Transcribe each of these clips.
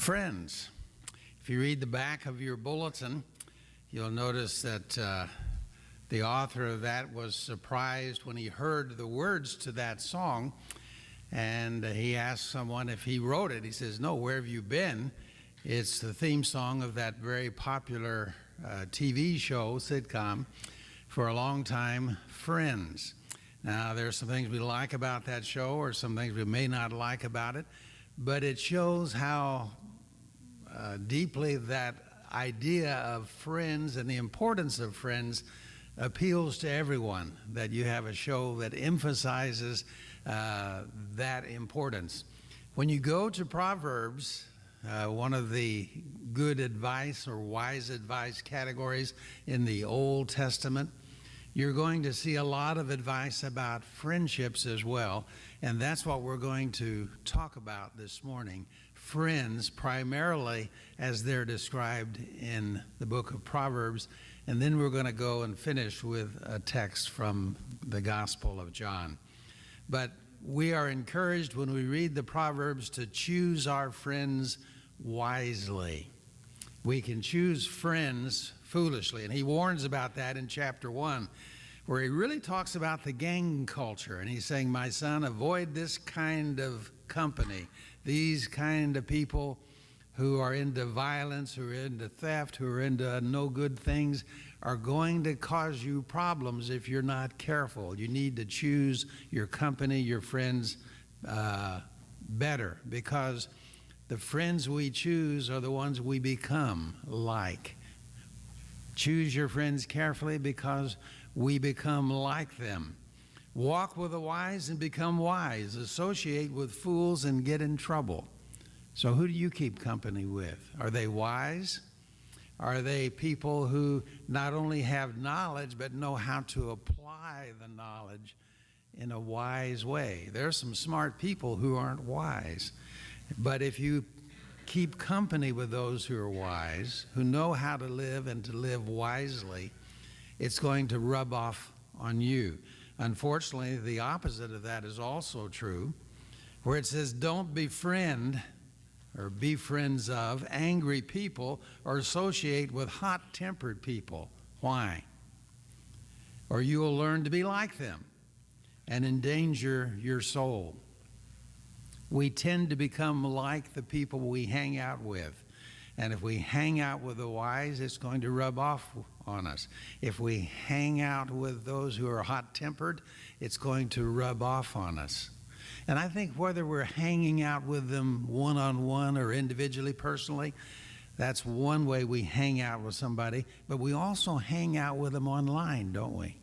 Friends, if you read the back of your bulletin, you'll notice that the author of that was surprised when he heard the words to that song, and he asked someone if he wrote it. He says, "No, where have you been?" It's the theme song of that very popular TV show, sitcom, for a long time, Friends. Now, there are some things we like about that show or some things we may not like about it, but it shows how deeply that idea of friends and the importance of friends appeals to everyone, that you have a show that emphasizes that importance. When you go to Proverbs, one of the good advice or wise advice categories in the Old Testament, you're going to see a lot of advice about friendships as well, and that's what we're going to talk about this morning. Friends, primarily as they're described in the book of Proverbs, and then we're going to go and finish with a text from the Gospel of John. But we are encouraged when we read the Proverbs to choose our friends wisely. We can choose friends foolishly, and he warns about that in chapter 1, where he really talks about the gang culture, and he's saying, "My son, avoid this kind of company, these kind of people who are into violence, who are into theft, who are into no good things, are going to cause you problems if you're not careful. You need to choose your company, your friends better, because the friends we choose are the ones we become like. Choose your friends carefully because we become like them. Walk with the wise and become wise. Associate with fools and get in trouble." So who do you keep company with? Are they wise? Are they people who not only have knowledge but know how to apply the knowledge in a wise way? There are some smart people who aren't wise. But if you keep company with those who are wise, who know how to live and to live wisely, it's going to rub off on you. Unfortunately, the opposite of that is also true, where it says, "Don't befriend or be friends of angry people or associate with hot-tempered people." Why? "Or you will learn to be like them and endanger your soul." We tend to become like the people we hang out with. And if we hang out with the wise, it's going to rub off on us. If we hang out with those who are hot-tempered, it's going to rub off on us. And I think whether we're hanging out with them one-on-one or individually, personally, that's one way we hang out with somebody. But we also hang out with them online, don't we?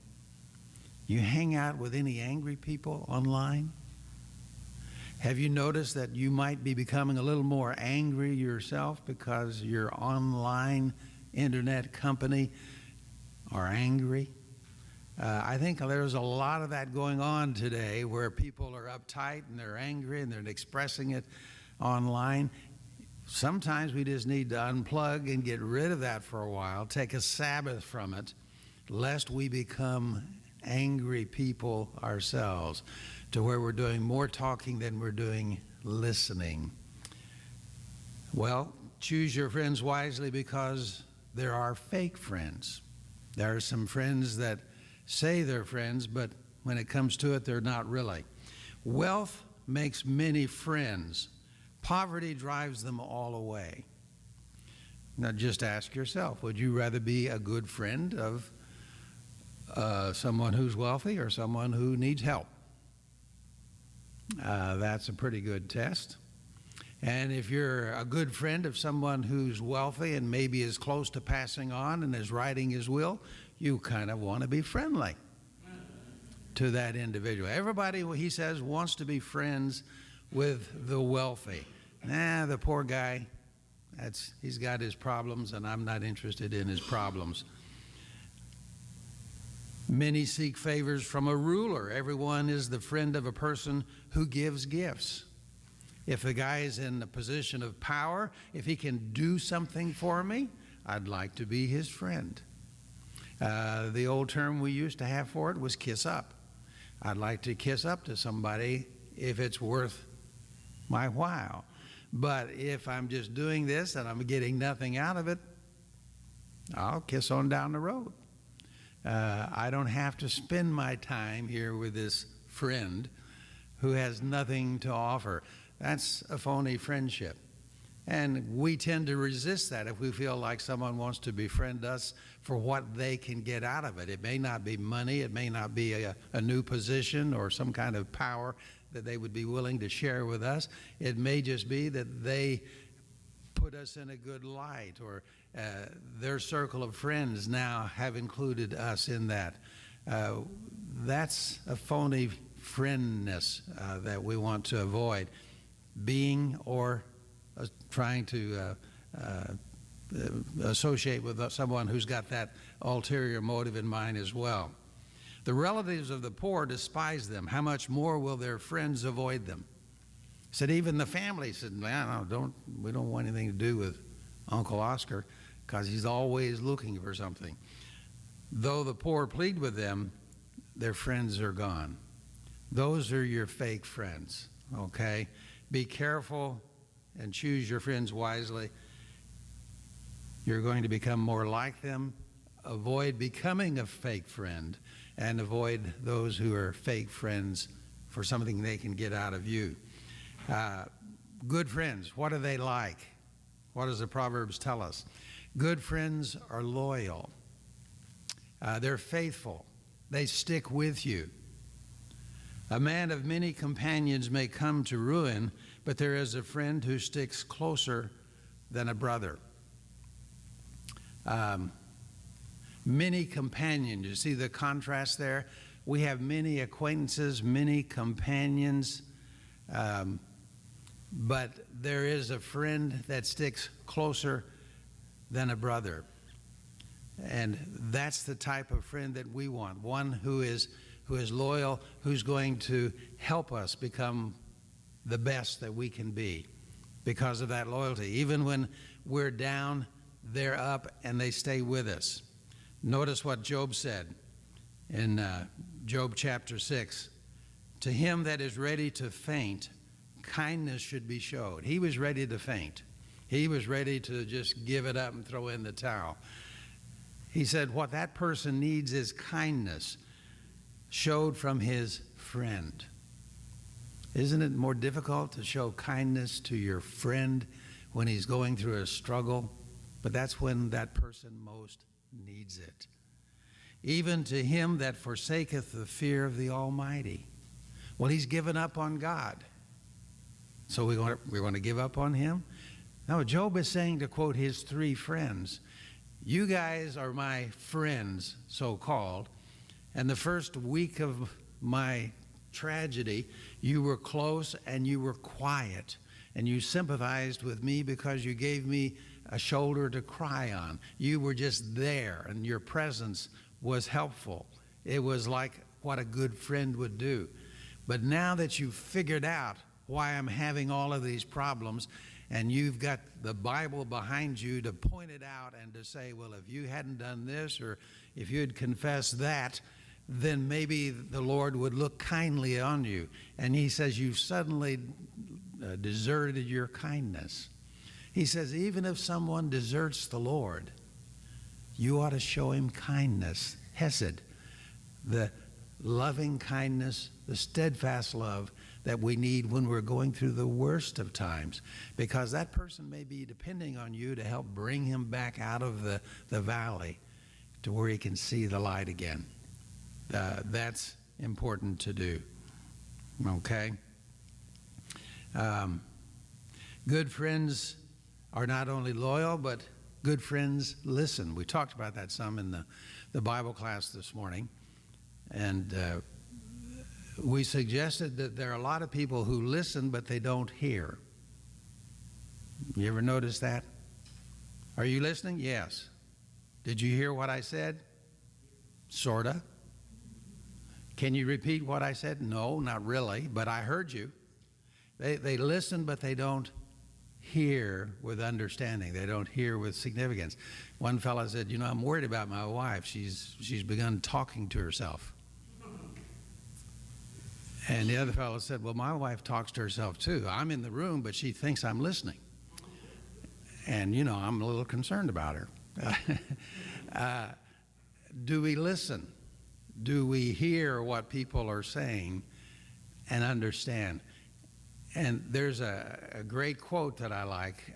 You hang out with any angry people online? Have you noticed that you might be becoming a little more angry yourself because your online internet company are angry? I think there's a lot of that going on today, where people are uptight and they're angry and they're expressing it online. Sometimes we just need to unplug and get rid of that for a while, take a Sabbath from it, lest we become angry people ourselves, to where we're doing more talking than we're doing listening. Well, choose your friends wisely, because there are fake friends. There are some friends that say they're friends, but when it comes to it, they're not really. Wealth makes many friends. Poverty drives them all away. Now just ask yourself, would you rather be a good friend of someone who's wealthy or someone who needs help? That's a pretty good test. And if you're a good friend of someone who's wealthy and maybe is close to passing on and is writing his will, you kind of want to be friendly to that individual. Everybody, he says, wants to be friends with the wealthy. The poor guy, he's got his problems, and I'm not interested in his problems. Many seek favors from a ruler. Everyone is the friend of a person who gives gifts. If the guy is in a position of power, if he can do something for me, I'd like to be his friend. The old term we used to have for it was kiss up. I'd like to kiss up to somebody if it's worth my while. But if I'm just doing this and I'm getting nothing out of it, I'll kiss on down the road. I don't have to spend my time here with this friend who has nothing to offer. That's a phony friendship. And we tend to resist that if we feel like someone wants to befriend us for what they can get out of it. It may not be money, it may not be a new position or some kind of power that they would be willing to share with us. It may just be that they put us in a good light, or their circle of friends now have included us in that. That's a phony friendness that we want to avoid, being or trying to associate with someone who's got that ulterior motive in mind as well. The relatives of the poor despise them. How much more will their friends avoid them? Said even the family said, "Man, we don't want anything to do with Uncle Oscar because he's always looking for something." Though the poor plead with them, their friends are gone. Those are your fake friends, okay? Be careful and choose your friends wisely. You're going to become more like them. Avoid becoming a fake friend, and avoid those who are fake friends for something they can get out of you. Good friends, what are they like? What does the Proverbs tell us? Good friends are loyal. They're faithful. They stick with you. A man of many companions may come to ruin, but there is a friend who sticks closer than a brother. Many companions. You see the contrast there? We have many acquaintances, many companions, but there is a friend that sticks closer than a brother. And that's the type of friend that we want, one who is loyal, who's going to help us become the best that we can be because of that loyalty. Even when we're down, they're up and they stay with us. Notice what Job said in Job chapter 6. To him that is ready to faint, kindness should be showed. He was ready to faint. He was ready to just give it up and throw in the towel. He said what that person needs is kindness showed from his friend. Isn't it more difficult to show kindness to your friend when he's going through a struggle? But that's when that person most needs it. Even to him that forsaketh the fear of the Almighty. Well, he's given up on God. So we want to give up on him? No, Job is saying, to quote his three friends, you guys are my friends, so-called, and the first week of my tragedy, you were close and you were quiet, and you sympathized with me because you gave me a shoulder to cry on. You were just there, and your presence was helpful. It was like what a good friend would do. But now that you've figured out why I'm having all of these problems, and you've got the Bible behind you to point it out and to say, well, if you hadn't done this, or if you had confessed that, then maybe the Lord would look kindly on you. And he says, you've suddenly deserted your kindness. He says, even if someone deserts the Lord, you ought to show him kindness, hesed, the loving kindness, the steadfast love that we need when we're going through the worst of times, because that person may be depending on you to help bring him back out of the valley to where he can see the light again. That's important to do. Okay? Good friends are not only loyal, but good friends listen. We talked about that some in the Bible class this morning. And we suggested that there are a lot of people who listen, but they don't hear. You ever notice that? Are you listening? Yes. Did you hear what I said? Sorta. Can you repeat what I said? No, not really, but I heard you. They listen, but they don't hear with understanding. They don't hear with significance. One fellow said, I'm worried about my wife. She's begun talking to herself. And the other fellow said, well, my wife talks to herself too. I'm in the room, but she thinks I'm listening. And, I'm a little concerned about her. Do we listen? Do we hear what people are saying and understand? And there's a great quote that I like.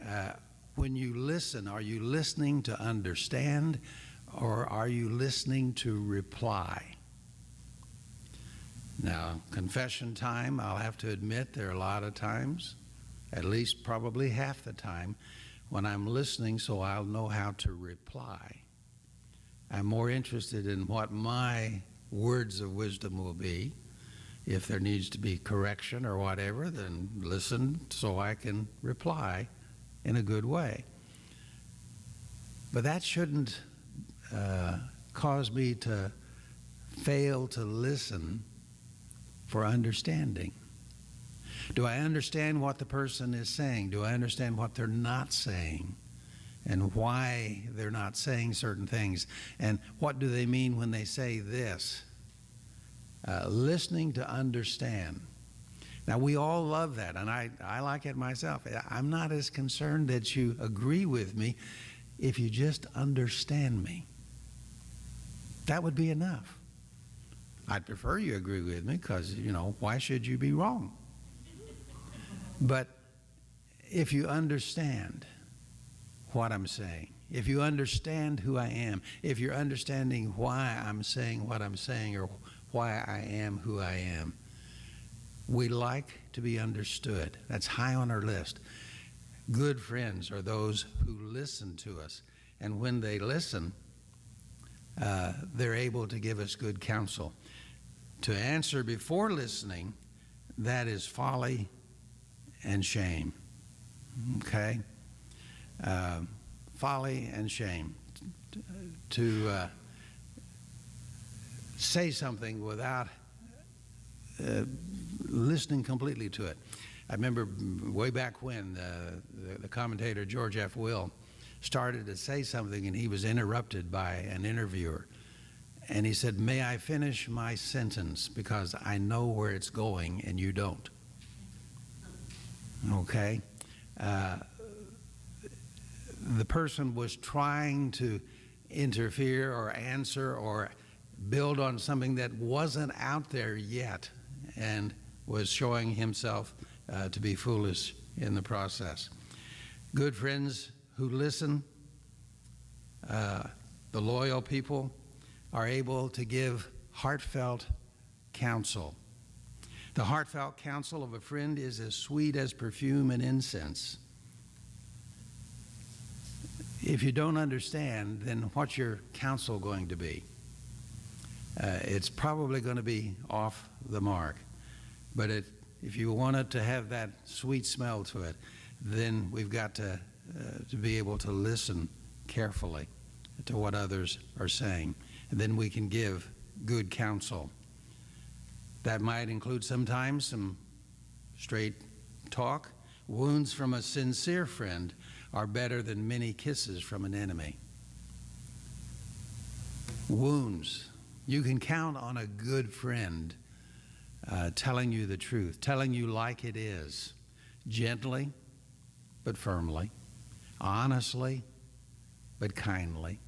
When you listen, are you listening to understand, or are you listening to reply? Now, confession time, I'll have to admit there are a lot of times, at least probably half the time, when I'm listening so I'll know how to reply. I'm more interested in what my words of wisdom will be. If there needs to be correction or whatever, then listen so I can reply in a good way. But that shouldn't cause me to fail to listen for understanding. Do I understand what the person is saying? Do I understand what they're not saying? And why they're not saying certain things? And what do they mean when they say this? Listening to understand. Now, we all love that, and I like it myself. I'm not as concerned that you agree with me if you just understand me. That would be enough. I'd prefer you agree with me because, why should you be wrong? But if you understand what I'm saying, if you understand who I am, if you're understanding why I'm saying what I'm saying or why I am who I am, we like to be understood. That's high on our list. Good friends are those who listen to us. And when they listen, they're able to give us good counsel. To answer before listening, that is folly and shame. Okay? Folly and shame. To say something without listening completely to it. I remember way back when the commentator George F. Will started to say something and he was interrupted by an interviewer. And he said, "May I finish my sentence because I know where it's going and you don't." Okay? The person was trying to interfere or answer or build on something that wasn't out there yet and was showing himself to be foolish in the process. Good friends who listen, the loyal people, are able to give heartfelt counsel. The heartfelt counsel of a friend is as sweet as perfume and incense. If you don't understand, then what's your counsel going to be? It's probably going to be off the mark. But if you want it to have that sweet smell to it, then we've got to be able to listen carefully to what others are saying. And then we can give good counsel. That might include sometimes some straight talk. Wounds from a sincere friend are better than many kisses from an enemy. Wounds. You can count on a good friend telling you the truth, telling you like it is, gently but firmly, honestly but kindly.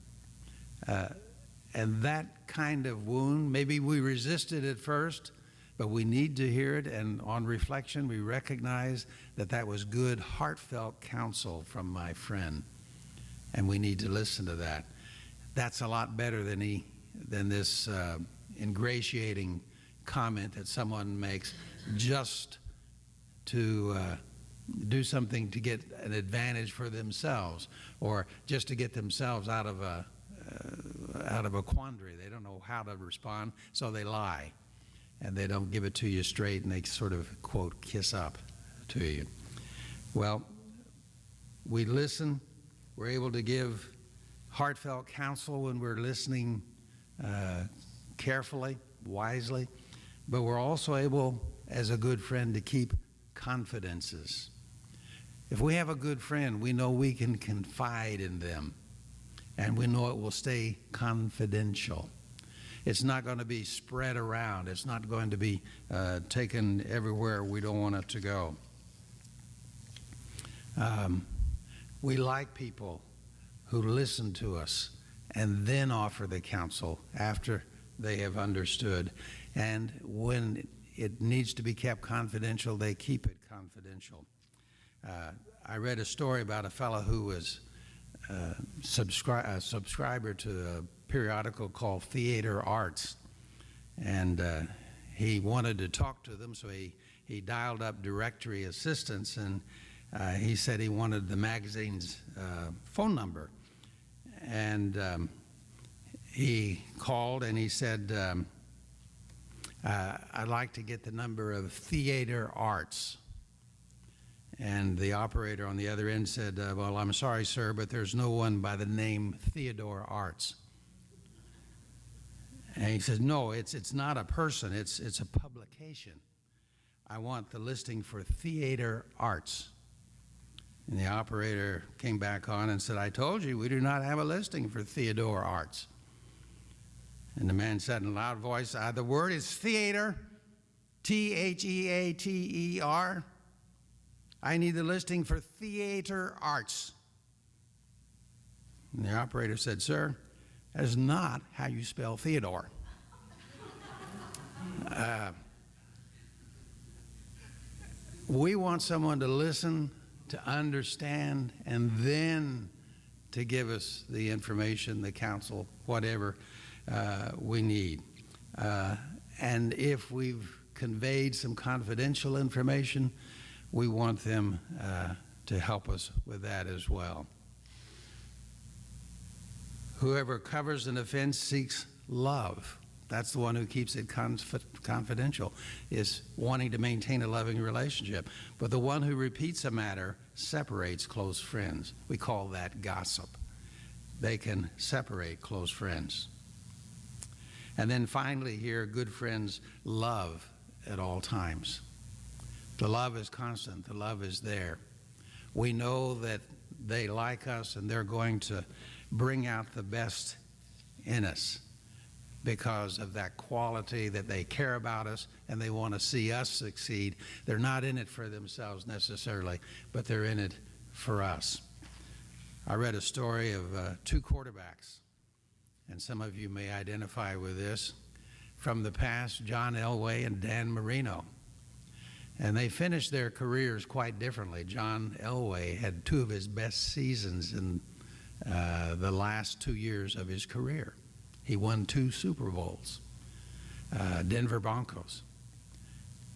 And that kind of wound, maybe we resisted at first, but we need to hear it, and on reflection we recognize that that was good, heartfelt counsel from my friend, and we need to listen to that. That's a lot better than this ingratiating comment that someone makes just to do something to get an advantage for themselves, or just to get themselves out of a quandary. They don't know how to respond, so they lie. And they don't give it to you straight, and they sort of, quote, kiss up to you. Well, we listen. We're able to give heartfelt counsel when we're listening carefully, wisely. But we're also able, as a good friend, to keep confidences. If we have a good friend, we know we can confide in them, and we know it will stay confidential. It's not going to be spread around. It's not going to be taken everywhere we don't want it to go. We like people who listen to us and then offer the counsel after they have understood. And when it needs to be kept confidential, they keep it confidential. I read a story about a fellow who was a subscriber to a periodical called Theater Arts. And he wanted to talk to them, so he dialed up directory assistance, and he said he wanted the magazine's phone number. And he called and he said, I'd like to get the number of Theater Arts. And the operator on the other end said, well, I'm sorry, sir, but there's no one by the name Theodore Arts. And he says, no, it's not a person, it's a publication. I want the listing for Theater Arts. And the operator came back on and said, I told you we do not have a listing for Theodore Arts. And the man said in a loud voice, the word is theater, Theater. I need the listing for Theater Arts. And the operator said, sir, that is not how you spell Theodore. We want someone to listen, to understand, and then to give us the information, the counsel, whatever we need. And if we've conveyed some confidential information, we want them to help us with that as well. Whoever covers an offense seeks love. That's the one who keeps it confidential, is wanting to maintain a loving relationship. But the one who repeats a matter separates close friends. We call that gossip. They can separate close friends. And then finally here, good friends love at all times. The love is constant. The love is there. We know that they like us and they're going to bring out the best in us because of that quality that they care about us and they want to see us succeed. They're not in it for themselves necessarily, but they're in it for us. I read a story of two quarterbacks, and some of you may identify with this, from the past, John Elway and Dan Marino. And they finished their careers quite differently. John Elway had two of his best seasons in the last 2 years of his career. He won 2 Super Bowls, Denver Broncos.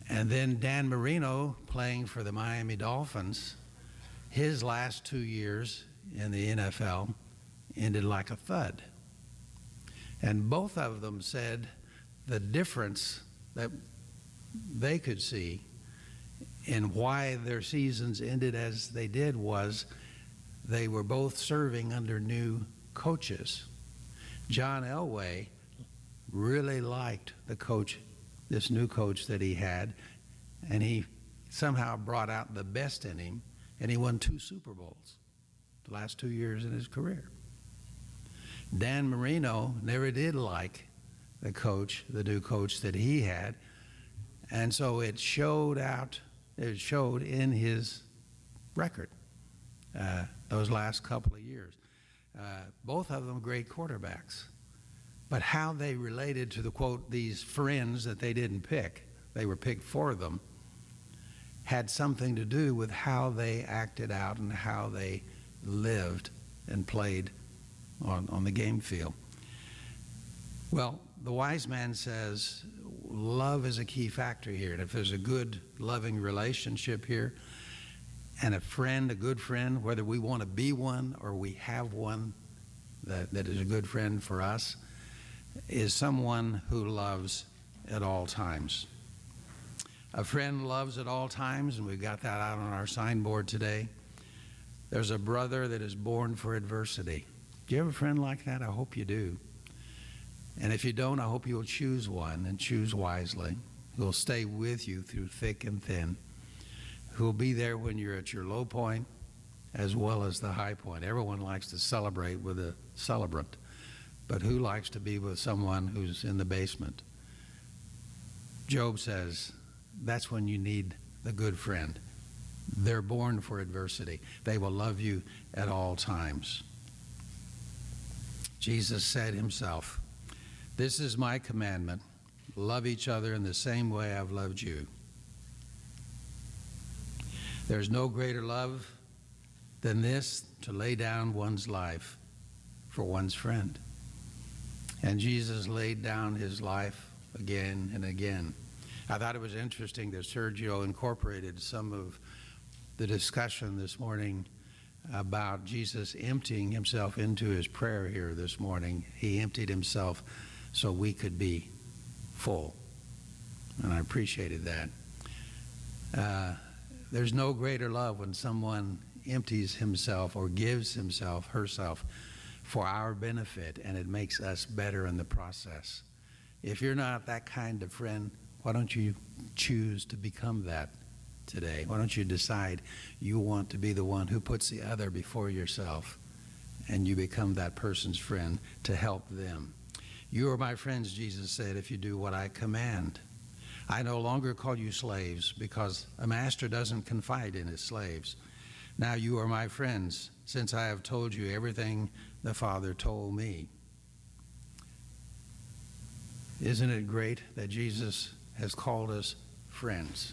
And then Dan Marino, playing for the Miami Dolphins, his last 2 years in the NFL ended like a thud. And both of them said the difference that they could see in why their seasons ended as they did was they were both serving under new coaches. John Elway really liked the coach, this new coach that he had, and he somehow brought out the best in him, and he won 2 Super Bowls the last 2 years in his career. Dan Marino never did like the coach, the new coach that he had, and so it showed in his record those last couple of years. Both of them great quarterbacks. But how they related to the, quote, these friends that they didn't pick, they were picked for them, had something to do with how they acted out and how they lived and played on the game field. Well, the wise man says love is a key factor here. And if there's a good, loving relationship here, and a friend, a good friend, whether we want to be one or we have one that is a good friend for us, is someone who loves at all times. A friend loves at all times, and we've got that out on our signboard today. There's a brother that is born for adversity. Do you have a friend like that? I hope you do. And if you don't, I hope you'll choose one and choose wisely, who will stay with you through thick and thin, who will be there when you're at your low point as well as the high point. Everyone likes to celebrate with a celebrant, But who likes to be with someone who's in the basement? Job says, that's when you need the good friend. They're born for adversity. They will love you at all times. Jesus said himself, this is my commandment. Love each other in the same way I've loved you. There's no greater love than this, to lay down one's life for one's friend. And Jesus laid down his life again and again. I thought it was interesting that Sergio incorporated some of the discussion this morning about Jesus emptying himself into his prayer here this morning. He emptied himself so we could be full. And I appreciated that. There's no greater love when someone empties himself or gives himself, herself, for our benefit, and it makes us better in the process. If you're not that kind of friend, why don't you choose to become that today? Why don't you decide you want to be the one who puts the other before yourself, and you become that person's friend to help them? You are my friends, Jesus said, if you do what I command. I no longer call you slaves, because a master doesn't confide in his slaves. Now you are my friends, since I have told you everything the Father told me. Isn't it great that Jesus has called us friends?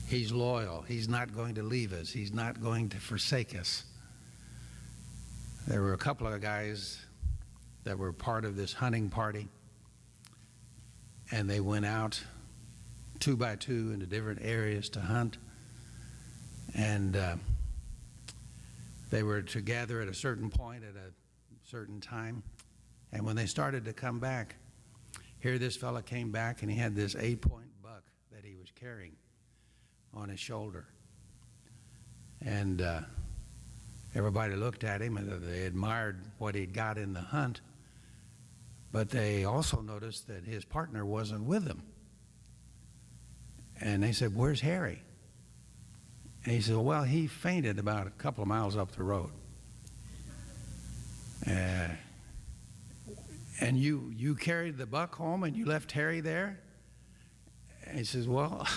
He's loyal. He's not going to leave us. He's not going to forsake us. There were a couple of guys that were part of this hunting party, and they went out 2 by 2 into different areas to hunt. And they were together at a certain point at a certain time. And when they started to come back, here this fella came back, and he had this 8-point buck that he was carrying on his shoulder. And everybody looked at him, and they admired what he'd got in the hunt. But they also noticed that his partner wasn't with him. And they said, where's Harry? And he said, well, he fainted about a couple of miles up the road. And you carried the buck home and you left Harry there? And he says, well,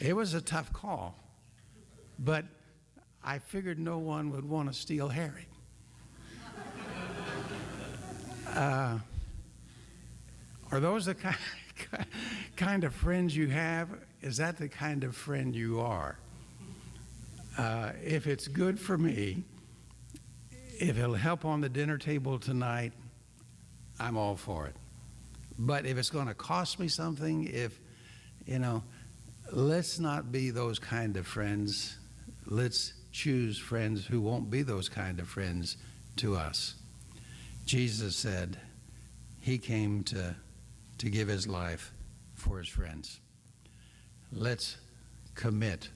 it was a tough call, but I figured no one would want to steal Harry. Are those the kind of friends you have? Is that the kind of friend you are? If it's good for me, if it'll help on the dinner table tonight, I'm all for it. But if it's going to cost me something, let's not be those kind of friends. Let's choose friends who won't be those kind of friends to us. Jesus said he came to give his life for his friends. Let's commit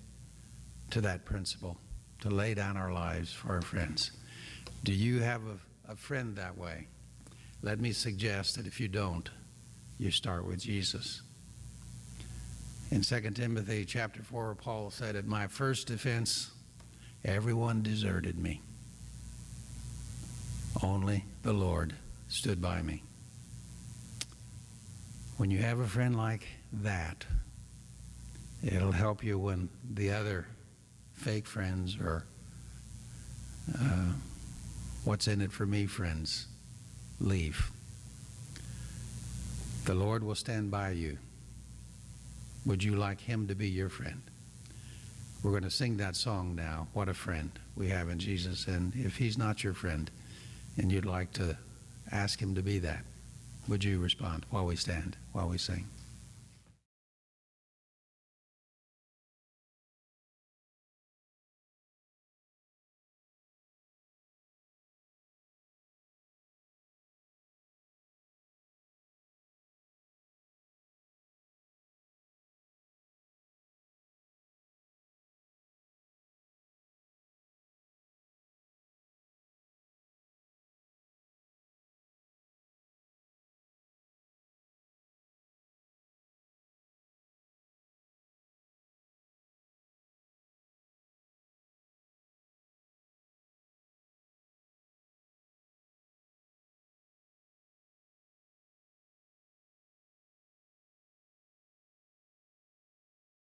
to that principle, to lay down our lives for our friends. Do you have a friend that way? Let me suggest that if you don't, you start with Jesus. In 2 Timothy chapter 4, Paul said, at my first offense, everyone deserted me. Only the Lord stood by me. When you have a friend like that, it'll help you when the other fake friends or what's in it for me friends leave. The Lord will stand by you. Would you like him to be your friend? We're going to sing that song now, What a Friend We Have in Jesus. And if he's not your friend and you'd like to ask him to be that, would you respond while we stand, while we sing?